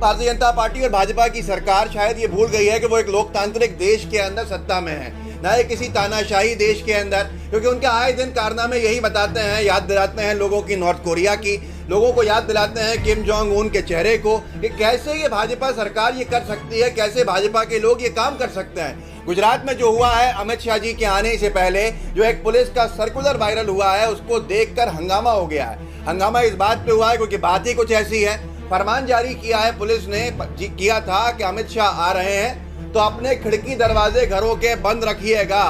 Bharatiya Janata party और भाजपा की सरकार शायद ये भूल गई है कि वो एक लोकतांत्रिक देश के अंदर सत्ता में है, ना ही किसी तानाशाही देश के अंदर। क्योंकि उनके आए दिन कारनामे यही बताते हैं, याद दिलाते हैं लोगों की नॉर्थ कोरिया की, लोगों को याद दिलाते हैं किम जोंग उन के चेहरे को कि कैसे ये भाजपा सरकार ये कर सकती है, कैसे भाजपा के लोग ये काम कर सकते हैं। गुजरात में जो हुआ है, अमित शाह जी के आने से पहले जो एक पुलिस का सर्कुलर वायरल हुआ है, उसको देखकर हंगामा हो गया है। हंगामा इस बात पे हुआ है क्योंकि बात ही कुछ ऐसी है। फरमान जारी किया है पुलिस ने, किया था कि अमित शाह आ रहे हैं तो अपने खिड़की दरवाजे घरों के बंद रखिएगा।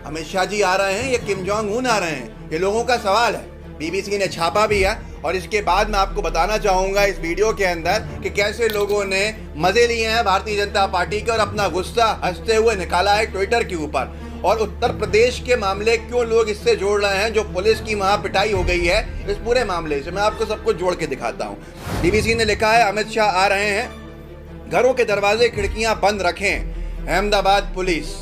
अमित शाह जी आ रहे हैं या किम जोंग उन आ रहे हैं, ये लोगों का सवाल है। बीबीसी ने छापा भी है और इसके बाद मैं आपको बताना चाहूंगा इस वीडियो के अंदर कि कैसे लोगों ने मजे लिए हैं भारतीय जनता पार्टी के और अपना गुस्सा हंसते हुए निकाला है ट्विटर के ऊपर। और उत्तर प्रदेश के मामले क्यों लोग इससे जोड़ रहे हैं, जो पुलिस की वहां पिटाई हो गई है, इस पूरे मामले से मैं आपको सब कुछ जोड़ के दिखाता हूं। बीबीसी ने लिखा है अमित शाह आ रहे हैं, घरों के दरवाजे खिड़कियां बंद रखें, अहमदाबाद पुलिस।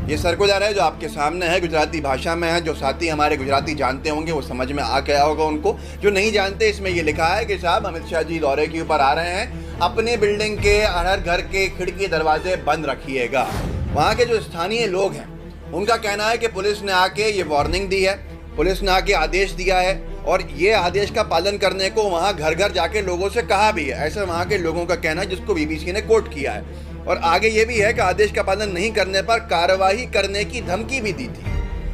ये सर्कुलर है जो आपके सामने है, गुजराती भाषा में है। जो साथी हमारे गुजराती जानते होंगे वो समझ में आ गया होगा उनको, जो नहीं जानते इसमें ये लिखा है कि साहब अमित शाह जी दौरे के ऊपर आ रहे हैं, अपने बिल्डिंग के हर घर के खिड़की दरवाजे बंद रखिएगा। वहाँ के जो स्थानीय लोग हैं उनका कहना है कि पुलिस ने आके ये वार्निंग दी है, पुलिस ने आके आदेश दिया है और ये आदेश का पालन करने को वहाँ घर घर जाके लोगों से कहा भी है। ऐसा वहाँ के लोगों का कहना है जिसको बीबीसी ने कोट किया है। और आगे ये भी है कि आदेश का पालन नहीं करने पर कार्रवाई करने की धमकी भी दी थी।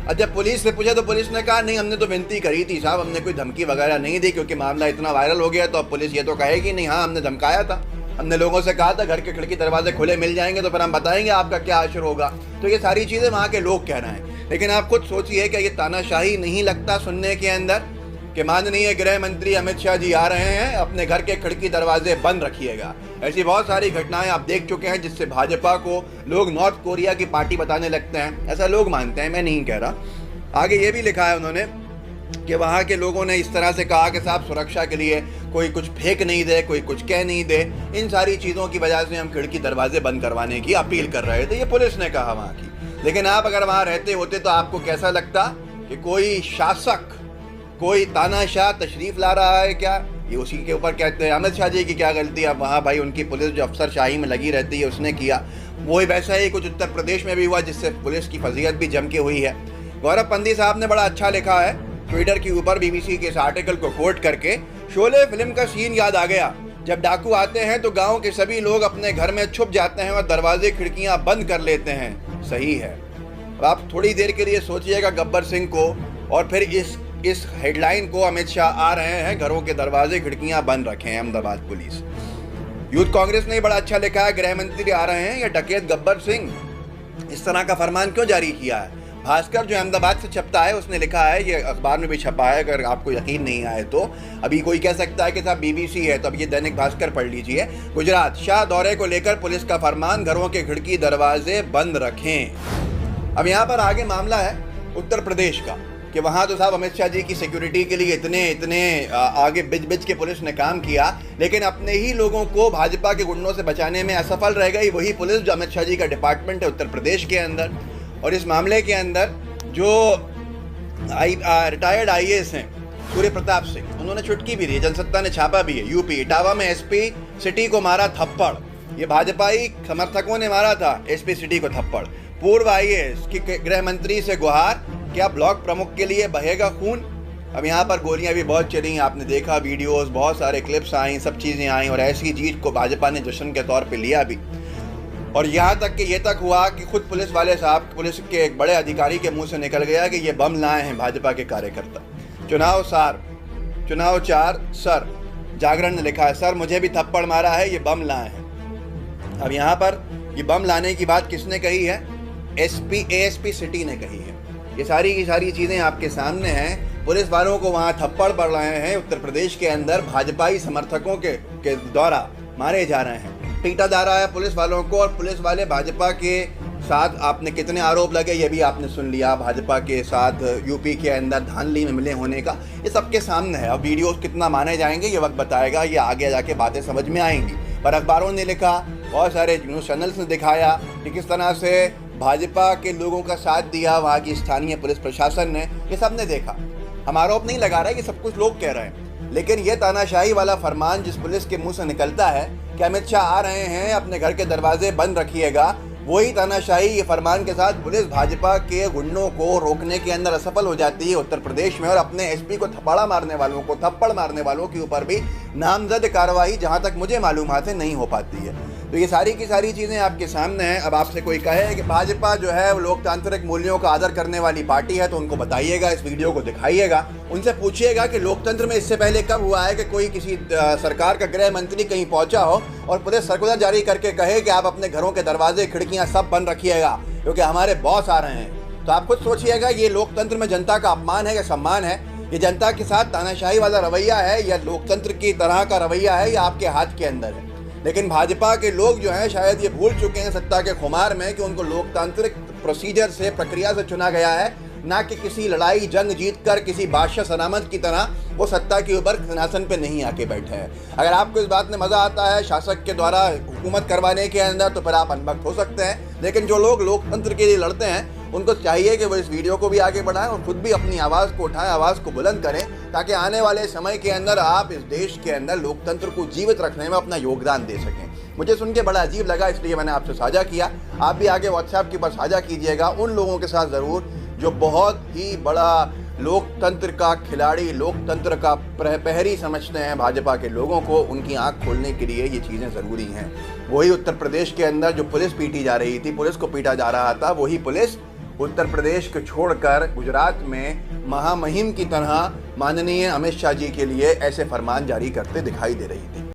अब जब पुलिस से पूछा तो पुलिस ने कहा नहीं, हमने तो विनती करी थी साहब, हमने कोई धमकी वगैरह नहीं दी, क्योंकि मामला इतना वायरल हो गया तो अब पुलिस ये तो कहेगी नहीं हाँ हमने धमकाया था, हमने लोगों से कहा था घर के खिड़की दरवाजे खुले मिल जाएंगे तो फिर हम बताएंगे आपका क्या असर होगा। तो ये सारी चीज़ें वहाँ के लोग कह रहे हैं। लेकिन आप खुद सोचिए कि ये तानाशाही नहीं लगता सुनने के अंदर कि माननीय गृह मंत्री अमित शाह जी आ रहे हैं, अपने घर के खिड़की दरवाजे बंद रखिएगा। ऐसी बहुत सारी घटनाएं आप देख चुके हैं जिससे भाजपा को लोग नॉर्थ कोरिया की पार्टी बताने लगते हैं, ऐसा लोग मानते हैं, मैं नहीं कह रहा। आगे ये भी लिखा है उन्होंने कि वहाँ के लोगों ने इस तरह से कहा कि साहब सुरक्षा के लिए कोई कुछ फेंक नहीं दे, कोई कुछ कह नहीं दे, इन सारी चीज़ों की वजह से हम खिड़की दरवाजे बंद करवाने की अपील कर रहे थे, ये पुलिस ने कहा वहाँ की। लेकिन आप अगर वहाँ रहते होते तो आपको कैसा लगता कि कोई शासक, कोई तानाशाह तशरीफ ला रहा है क्या, ये उसी के ऊपर कहते हैं अमित शाह जी की क्या गलती। अब वहाँ भाई उनकी पुलिस जो अफसरशाही में लगी रहती है उसने किया, वही वैसा ही कुछ उत्तर प्रदेश में भी हुआ जिससे पुलिस की फजीयत भी जम के हुई है। गौरव पंदी साहब ने बड़ा अच्छा लिखा है ट्विटर के ऊपर बीबीसी के इस आर्टिकल को कोट करके, शोले फिल्म का सीन याद आ गया, जब डाकू आते हैं तो गाँव के सभी लोग अपने घर में छुप जाते हैं और दरवाजे खिड़कियाँ बंद कर लेते हैं। सही है। अब आप थोड़ी देर के लिए सोचिएगा गब्बर सिंह को और फिर इस हेडलाइन को, अमित शाह आ रहे हैं, घरों के दरवाजे खिड़कियां बंद रखें, अहमदाबाद पुलिस। यूथ कांग्रेस ने बड़ा अच्छा लिखा है, गृह मंत्री आ रहे हैं या डकैत गब्बर सिंह, इस तरह का फरमान क्यों जारी किया है। भास्कर जो अहमदाबाद से छपता है उसने लिखा है, ये अखबार में भी छपा है, अगर आपको यकीन नहीं आए तो। अभी कोई कह सकता है कि साहब बीबीसी है, तो अब ये दैनिक भास्कर पढ़ लीजिए। गुजरात, शाह दौरे को लेकर पुलिस का फरमान, घरों के खिड़की दरवाजे बंद रखें। अब यहाँ पर आगे मामला है उत्तर प्रदेश का कि वहाँ तो साहब अमित शाह जी की सिक्योरिटी के लिए इतने आगे बिज के पुलिस ने काम किया, लेकिन अपने ही लोगों को भाजपा के गुंडों से बचाने में असफल रह गई वही पुलिस जो अमित शाह जी का डिपार्टमेंट है उत्तर प्रदेश के अंदर। और इस मामले के अंदर जो रिटायर्ड IAS हैं सूर्य प्रताप सिंह, उन्होंने चुटकी भी दी, जनसत्ता ने छापा भी है। यूपी इटावा में SP सिटी को मारा थप्पड़, ये भाजपाई समर्थकों ने मारा था SP सिटी को थप्पड़। पूर्व IAS की गृह मंत्री से गुहार, क्या ब्लॉक प्रमुख के लिए बहेगा खून। अब यहाँ पर गोलियां भी बहुत चली, आपने देखा वीडियोस, बहुत सारे क्लिप्स आई, सब चीज़ें आई और ऐसी जीत को भाजपा ने जश्न के तौर पे लिया भी। और यहाँ तक कि ये तक हुआ कि खुद पुलिस वाले साहब, पुलिस के एक बड़े अधिकारी के मुंह से निकल गया कि ये बम लाए हैं भाजपा के कार्यकर्ता। चुनाव 4 सर, जागरण ने लिखा है, सर मुझे भी थप्पड़ मारा है, ये बम लाए हैं। अब यहाँ पर ये बम लाने की बात किसने कही है, ASP सिटी ने कही है। ये सारी की सारी चीज़ें आपके सामने हैं। पुलिस वालों को वहाँ थप्पड़ पड़ रहे हैं, उत्तर प्रदेश के अंदर भाजपाई समर्थकों के द्वारा मारे जा रहे हैं, पीटा जा रहा है पुलिस वालों को। और पुलिस वाले भाजपा के साथ आपने कितने आरोप लगे ये भी आपने सुन लिया, भाजपा के साथ यूपी के अंदर धांधली में मिले होने का, ये सबके सामने है। अब वीडियो कितना माने जाएंगे ये वक्त बताएगा, ये आगे जाके बातें समझ में आएंगी। पर अखबारों ने लिखा, बहुत सारे न्यूज़ चैनल्स ने दिखाया कि किस तरह से भाजपा के लोगों का साथ दिया वहाँ की स्थानीय पुलिस प्रशासन ने, ये सब ने देखा। हम आरोप नहीं लगा रहे, ये सब कुछ लोग कह रहे हैं, लेकिन ये तानाशाही वाला फरमान जिस पुलिस के मुंह से निकलता है, कि अमित शाह आ रहे हैं, अपने घर के दरवाजे बंद रखिएगा, वही तानाशाही ये फरमान के साथ पुलिस भाजपा के गुंडों को रोकने के अंदर असफल हो जाती है उत्तर प्रदेश में, और अपने एसपी को थप्पड़ मारने वालों के ऊपर भी नामजद कार्रवाई जहां तक मुझे मालूमात है नहीं हो पाती है। तो ये सारी की सारी चीज़ें आपके सामने हैं। अब आपसे कोई कहे कि भाजपा जो है वो लोकतांत्रिक मूल्यों का आदर करने वाली पार्टी है, तो उनको बताइएगा, इस वीडियो को दिखाइएगा, उनसे पूछिएगा कि लोकतंत्र में इससे पहले कब हुआ है कि कोई किसी सरकार का गृह मंत्री कहीं पहुंचा हो और पुलिस सर्कुलर जारी करके कहे कि आप अपने घरों के दरवाजे खिड़कियां सब बंद रखिएगा क्योंकि हमारे बॉस आ रहे हैं। तो आप खुद सोचिएगा, ये लोकतंत्र में जनता का अपमान है या सम्मान है? ये जनता के साथ तानाशाही वाला रवैया है या लोकतंत्र की तरह का रवैया है, या आपके हाथ के अंदर है? लेकिन भाजपा के लोग जो हैं शायद ये भूल चुके हैं सत्ता के खुमार में कि उनको लोकतांत्रिक प्रोसीजर से, प्रक्रिया से चुना गया है, ना कि किसी लड़ाई जंग जीत कर किसी बादशाह सलामत की तरह वो सत्ता के ऊपर सिंहासन पे नहीं आके बैठे हैं। अगर आपको इस बात में मज़ा आता है शासक के द्वारा हुकूमत करवाने के अंदर, तो फिर आप अनभक्त हो सकते हैं। लेकिन जो लोग लोकतंत्र के लिए लड़ते हैं उनको चाहिए कि वो इस वीडियो को भी आगे बढ़ाएं और खुद भी अपनी आवाज़ को उठाएं, आवाज़ को बुलंद करें, ताकि आने वाले समय के अंदर आप इस देश के अंदर लोकतंत्र को जीवित रखने में अपना योगदान दे सकें। मुझे सुन के बड़ा अजीब लगा, इसलिए मैंने आपसे साझा किया। आप भी आगे व्हाट्सएप के ऊपर साझा कीजिएगा उन लोगों के साथ ज़रूर जो बहुत ही बड़ा लोकतंत्र का खिलाड़ी, लोकतंत्र का प्रहरी समझते हैं भाजपा के लोगों को। उनकी आंख खोलने के लिए ये चीज़ें ज़रूरी हैं। वही उत्तर प्रदेश के अंदर जो पुलिस पीटी जा रही थी, पुलिस को पीटा जा रहा था, वही पुलिस उत्तर प्रदेश को छोड़कर गुजरात में महामहिम की तरह माननीय अमित शाह जी के लिए ऐसे फरमान जारी करते दिखाई दे रही थी।